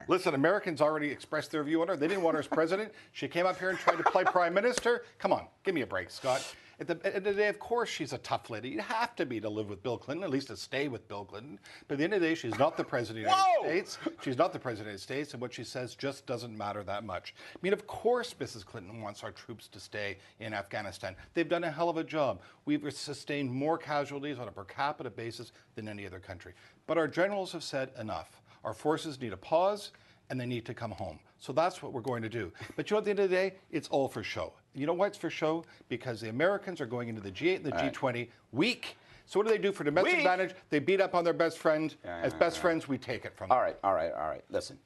Listen, Americans already expressed their view on her. They didn't want her as president. She came up here and tried to play prime minister. Come on, give me a break, Scott. At the end of the day, of course, she's a tough lady. You have to be to live with Bill Clinton, at least to stay with Bill Clinton. But at the end of the day, she's not the president of the United States. She's not the president of the States, and what she says just doesn't matter that much. I mean, of course, Mrs. Clinton wants our troops to stay in Afghanistan. They've done a hell of a job. We've sustained more casualties on a per capita basis than any other country. But our generals have said enough. Our forces need a pause, and they need to come home. So that's what we're going to do. But you know, at the end of the day, it's all for show. You know why it's for show? Because the Americans are going into the G8 and the G20 weak. So what do they do for domestic advantage? They beat up on their best friend. As best friends, we take it from them. All right. Listen.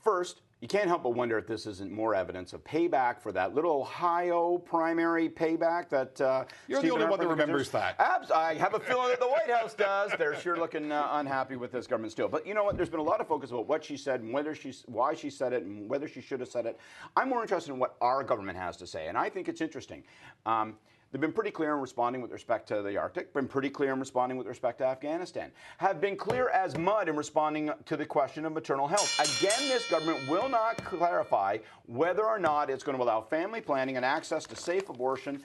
First, you can't help but wonder if this isn't more evidence of payback for that little Ohio primary payback that You're the only one that remembers that. I have a feeling that the White House does. They're sure looking unhappy with this government still. But you know what? There's been a lot of focus about what she said and why she said it and whether she should have said it. I'm more interested in what our government has to say, and I think it's interesting. They've been pretty clear in responding with respect to the Arctic, been pretty clear in responding with respect to Afghanistan, have been clear as mud in responding to the question of maternal health. Again, this government will not clarify whether or not it's going to allow family planning and access to safe abortion.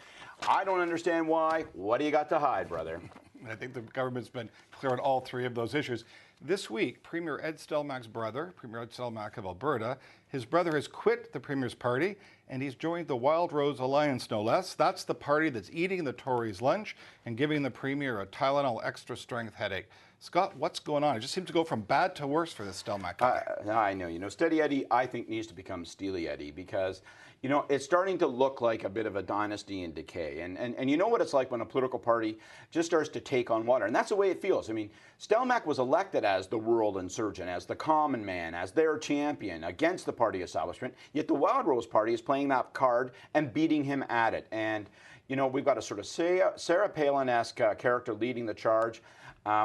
I don't understand why. What do you got to hide, brother? I think the government's been clear on all three of those issues. This week, Premier Ed Stelmach's brother, Premier Ed Stelmach of Alberta, his brother has quit the Premier's party and he's joined the Wild Rose Alliance, no less. That's the party that's eating the Tories' lunch and giving the Premier a Tylenol extra strength headache. Scott, what's going on? It just seems to go from bad to worse for this Stelmach guy. I know. You know, Steady Eddie, I think, needs to become Steely Eddie because, you know, it's starting to look like a bit of a dynasty in decay. And you know what it's like when a political party just starts to take on water. And that's the way it feels. I mean, Stelmach was elected as the rural insurgent, as the common man, as their champion against the party establishment. Yet the Wild Rose Party is playing that card and beating him at it. And, you know, we've got a sort of Sarah Palin-esque character leading the charge.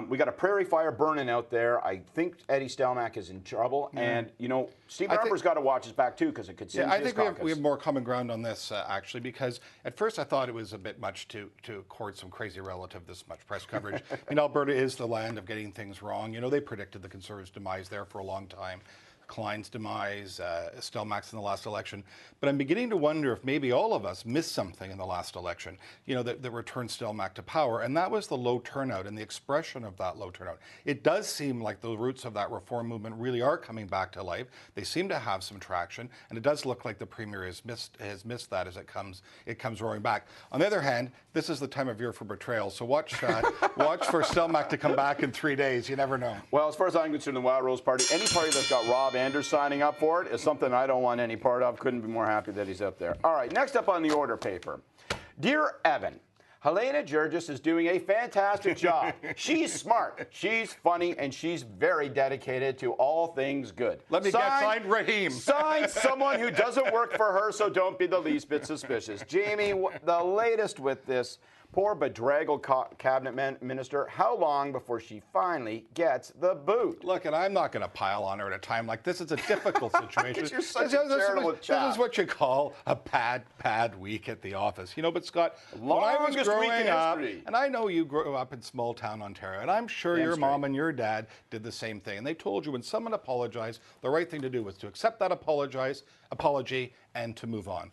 We got a prairie fire burning out there. I think Eddie Stelmach is in trouble. And, you know, Stephen Harper's got to watch his back, too, because it could send his caucus. We have more common ground on this, actually, because at first I thought it was a bit much to accord some crazy relative this much press coverage. I mean, Alberta is the land of getting things wrong. You know, they predicted the Conservatives' demise there for a long time. Klein's demise, Stelmach's in the last election. But I'm beginning to wonder if maybe all of us missed something in the last election, you know, that returned Stelmach to power. And that was the low turnout and the expression of that low turnout. It does seem like the roots of that reform movement really are coming back to life. They seem to have some traction. And it does look like the Premier has missed that as it comes roaring back. On the other hand, this is the time of year for betrayal. So watch for Stelmach to come back in 3 days. You never know. Well, as far as I'm concerned, the Wild Rose Party, any party that's got Rob Anders signing up for it is something I don't want any part of. Couldn't be more happy that he's up there. All right, next up on the order paper. Dear Evan, Helena Georges is doing a fantastic job. She's smart, she's funny, and she's very dedicated to all things good. Let me get signed Raheem. Signed someone who doesn't work for her, so don't be the least bit suspicious. Jamie, the latest with this poor bedraggled cabinet minister, how long before she finally gets the boot? Look, and I'm not going to pile on her at a time like this. It's a difficult situation. You're such a charitable chap. This is what you call a pad week at the office. You know, but Scott, when I was growing up, and I know you grew up in small town Ontario, and I'm sure your mom and your dad did the same thing. And they told you when someone apologized, the right thing to do was to accept that apology and to move on.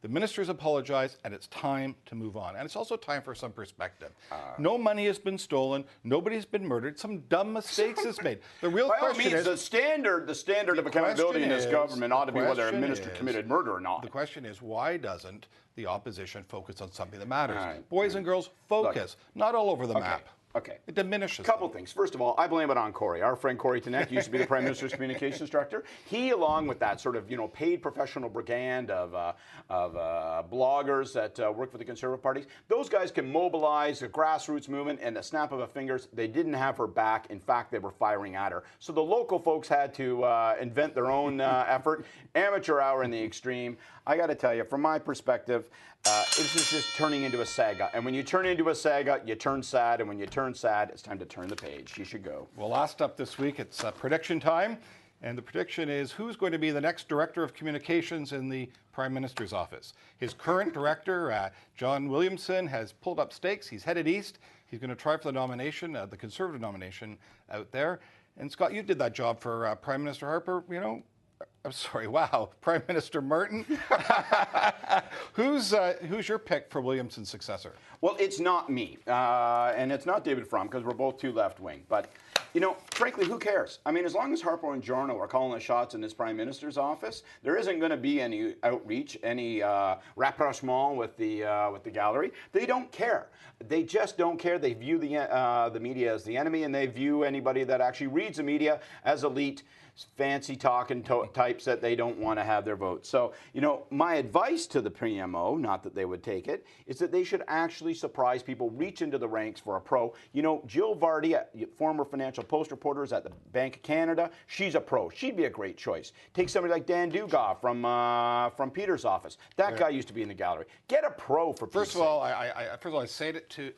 The ministers apologized, and it's time to move on. And it's also time for some perspective. No money has been stolen. Nobody's been murdered. Some dumb mistakes is made. The real question is the standard of accountability in this government ought to be whether a minister committed murder or not. The question is, why doesn't the opposition focus on something that matters? Boys and girls, focus. Not all over the map. Okay. It diminishes. A couple things. First of all, I blame it on Corey. Our friend Corey Tenek used to be the Prime Minister's communications director. He, along with that sort of, you know, paid professional brigade of bloggers that work for the Conservative Party, those guys can mobilize a grassroots movement in the snap of a fingers. They didn't have her back. In fact, they were firing at her. So the local folks had to invent their own effort. Amateur hour in the extreme. I got to tell you, from my perspective, this is just turning into a saga. And when you turn into a saga, you turn sad. And when you turn sad, it's time to turn the page. She should go. Well, last up this week, it's prediction time. And the prediction is who's going to be the next director of communications in the Prime Minister's office. His current director, John Williamson, has pulled up stakes. He's headed east. He's going to try for the nomination, the Conservative nomination out there. And Scott, you did that job for Prime Minister Harper, you know. I'm sorry, wow, Prime Minister Martin. Who's your pick for Williamson's successor? Well, it's not me, and it's not David Frum, because we're both too left-wing. But, you know, frankly, who cares? I mean, as long as Harper and Giorno are calling the shots in this Prime Minister's office, there isn't going to be any outreach, any rapprochement with the gallery. They don't care. They just don't care. They view the media as the enemy, and they view anybody that actually reads the media as elite, fancy talking types that they don't want to have their vote. So, you know, my advice to the PMO, not that they would take it, is that they should actually surprise people, reach into the ranks for a pro. You know, Jill Vardy, former Financial Post reporter, is at the Bank of Canada. She's a pro. She'd be a great choice. Take somebody like Dan Dugas from Peter's office. That guy used to be in the gallery. Get a pro for First of all, I say it to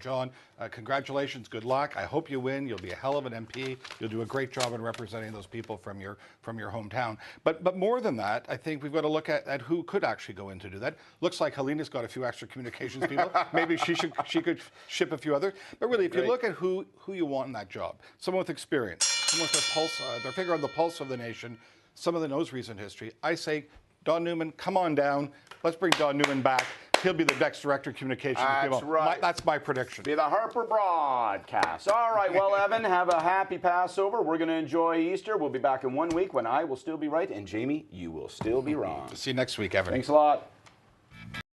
John. Congratulations, good luck. I hope you win. You'll be a hell of an MP. You'll do a great job in representing those people from your hometown. But more than that, I think we've got to look at who could actually go in to do that. Looks like Helena's got a few extra communications people. Maybe she could ship a few others. But really, if you look at who you want in that job, someone with experience, someone with their pulse, their finger on the pulse of the nation, someone that knows recent history, I say, Don Newman, come on down. Let's bring Don Newman back. He'll be the next director of communications. That's right. That's my prediction. Be the Harper broadcast. All right, well, Evan, have a happy Passover. We're going to enjoy Easter. We'll be back in 1 week when I will still be right, and Jamie, you will still be wrong. See you next week, Evan. Thanks a lot.